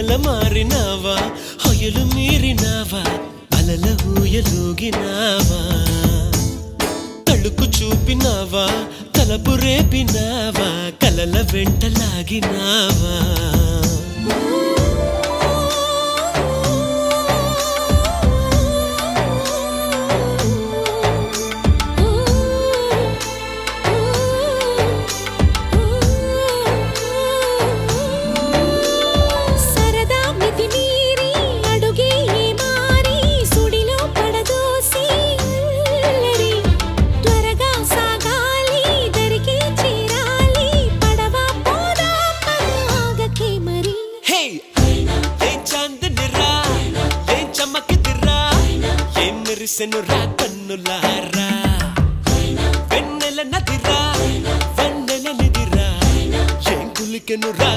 వెన్నెల మారినావా హొయలు మీరినావా అలల ఊయలూగినావా తళుకు చూపినావా తలపు రేపినావా కలల వెంటలాగినావా మెరిసెనురా కన్నులారా వెన్నెల నదిరా వెన్నెల నిదిరా ఏం కులికెనురా